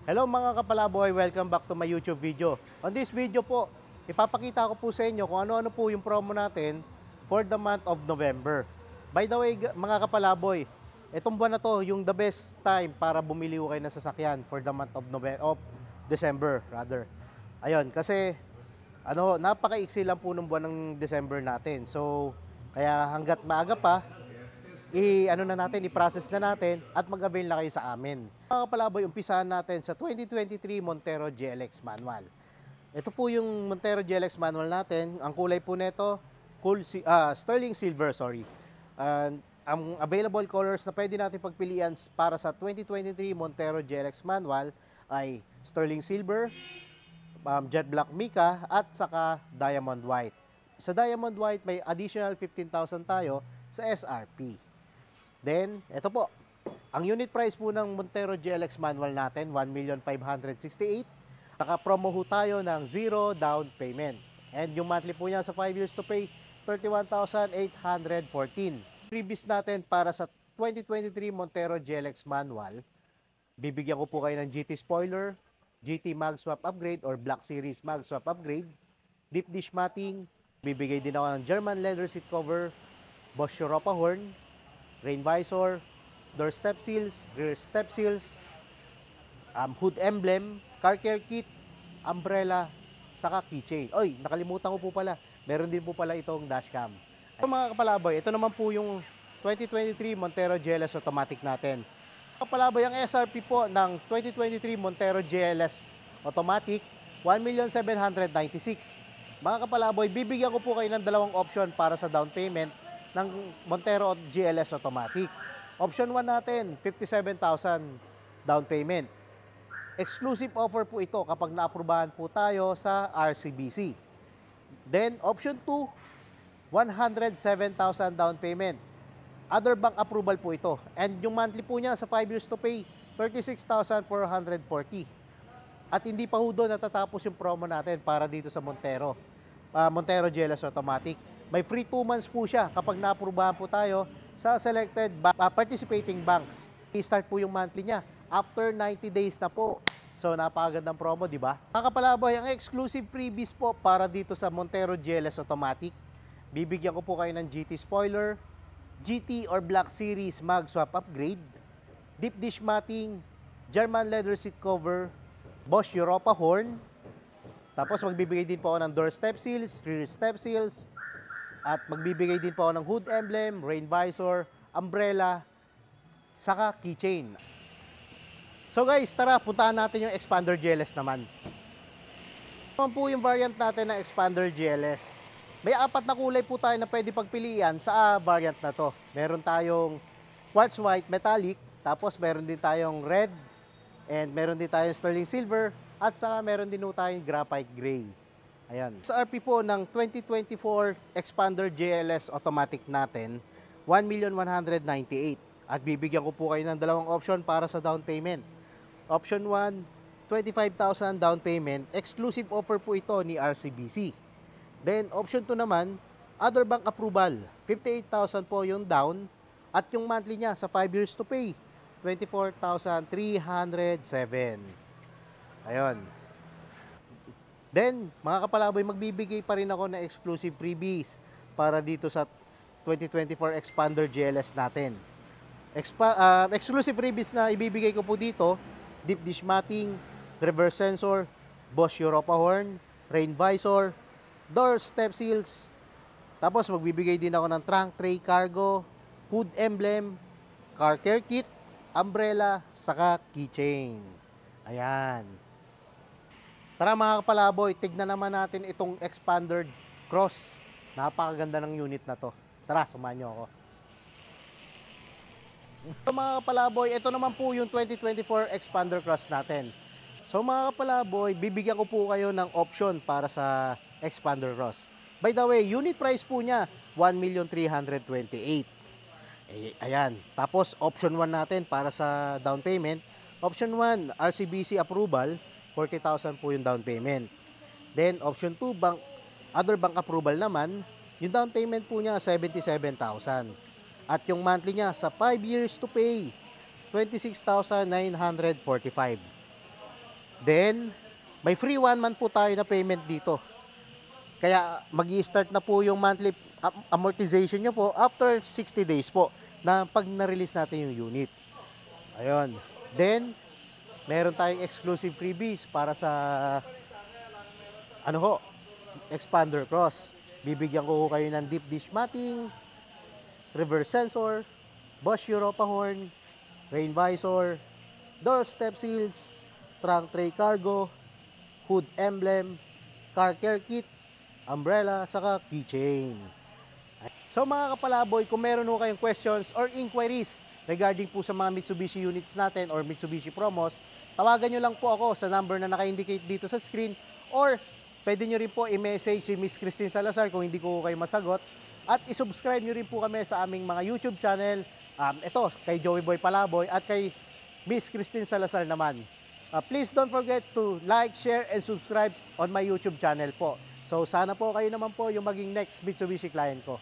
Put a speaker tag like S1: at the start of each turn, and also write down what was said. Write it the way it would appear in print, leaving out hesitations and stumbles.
S1: Hello mga kapalaboy, welcome back to my YouTube video. On this video po, ipapakita ko po sa inyo kung ano-ano po yung promo natin for the month of November. By the way, mga kapalaboy, itong buwan na to, yung the best time para bumili ko kayo ng sasakyan for the month of December rather. Ayun, kasi napakaiksi lang po ng buwan ng December natin. So, kaya hanggat maaga pa, i-process na natin at mag-avail na kayo sa amin. Mga kapalaboy, umpisahan natin sa 2023 Montero GLX manual. Ito po yung Montero GLX manual natin. Ang kulay po nito, sterling silver, sorry. And ang available colors na pwede natin pagpilian para sa 2023 Montero GLX manual ay sterling silver, jet black mica at saka diamond white. Sa diamond white may additional 15,000 tayo sa SRP. Then, ito po, ang unit price po ng Montero GLX manual natin, 1,568,000. Naka-promo ho tayo ng 0 down payment. And yung monthly po niya sa 5 years to pay, 31,814. Previous natin para sa 2023 Montero GLX manual, bibigyan ko po kayo ng GT spoiler, GT mag swap upgrade or Black Series mag swap upgrade, deep dish matting, bibigay din ako ng German leather seat cover, Bosch Europa horn, rain visor, door step seals, rear step seals, hood emblem, car care kit, umbrella, saka keychain. Oy, nakalimutan ko po pala. Meron din po pala itong dashcam. So, mga kapalaboy, ito naman po yung 2023 Montero GLS automatic natin. Kapalaboy, ang SRP po ng 2023 Montero GLS automatic, 1,796,000. Mga kapalaboy, bibigyan ko po kayo ng dalawang option para sa down payment ng Montero GLS automatic. Option 1 natin, 57,000 down payment. Exclusive offer po ito kapag naaprubahan po tayo sa RCBC. Then, option 2, 107,000 down payment. Other bank approval po ito. And yung monthly po niya sa 5 years to pay, 36,440. At hindi pa ho doon natatapos yung promo natin para dito sa Montero. Montero GLS automatic. May free 2 months po siya kapag naaprubahan po tayo sa selected participating banks. I-start po yung monthly niya after 90 days na po. So, napakagandang promo, di ba? Mga kapalaboy, ang exclusive freebies po para dito sa Montero GLS automatic. Bibigyan ko po kayo ng GT spoiler, GT or Black Series mag swap upgrade, deep dish matting, German leather seat cover, Bosch Europa horn. Tapos magbibigay din po ako ng door step seals, rear step seals, at magbibigay din po ako ng hood emblem, rain visor, umbrella, saka keychain. So guys, tara, puntahan natin yung Expander GLS naman. Ito po yung variant natin ng Expander GLS. May 4 na kulay po tayo na pwede pagpilian sa variant na to. Meron tayong quartz white metallic, tapos meron din tayong red, and meron din tayong sterling silver, at saka meron din po tayong graphite gray. Ayan. SRP po ng 2024 Expander GLS automatic natin, 1,198,000. At bibigyan ko po kayo ng dalawang option para sa down payment. Option 1, 25,000 down payment. Exclusive offer po ito ni RCBC. Then option 2 naman, other bank approval. 58,000 po yung down. At yung monthly niya sa 5 years to pay, 24,307. Ayun. Then, mga kapalaboy, magbibigay pa rin ako ng exclusive freebies para dito sa 2024 Expander GLS natin. Exclusive freebies na ibibigay ko po dito, deep dish matting, reverse sensor, Bosch Europa horn, rain visor, door step seals. Tapos magbibigay din ako ng trunk tray cargo, hood emblem, car care kit, umbrella, saka keychain. Ayan. Tara mga kapalaboy, tignan naman natin itong Expander Cross. Napakaganda ng unit na to. Tara, samahan nyo ako. So mga kapalaboy, ito naman po yung 2024 Expander Cross natin. So mga kapalaboy, bibigyan ko po kayo ng option para sa Expander Cross. By the way, unit price po niya, 1,328,000. Ayan. Tapos option 1 natin para sa down payment. Option 1, RCBC approval. 40,000 po yung down payment. Then, option 2, other bank approval naman, yung down payment po niya, 77,000. At yung monthly niya, sa 5 years to pay, 26,945. Then, may free 1 month po tayo na payment dito. Kaya mag-i-start na po yung monthly amortization nyo po after 60 days po na pag na-release natin yung unit. Ayun. Then, meron tayong exclusive freebies para sa expander cross. Bibigyan ko kayo ng deep dish matting, reverse sensor, Bosch Europa horn, rain visor, door step seals, trunk tray cargo, hood emblem, car care kit, umbrella, saka keychain. So mga kapalaboy, kung meron ho kayong questions or inquiries regarding po sa mga Mitsubishi units natin or Mitsubishi promos, tawagan nyo lang po ako sa number na naka-indicate dito sa screen, or pwede nyo rin po i-message si Miss Christine Salazar kung hindi ko kayo masagot, at isubscribe nyo rin po kami sa aming mga YouTube channel, ito kay Joey Boy Palaboy at kay Miss Christine Salazar naman. Please don't forget to like, share, and subscribe on my YouTube channel po. So sana po kayo naman po yung maging next Mitsubishi client ko.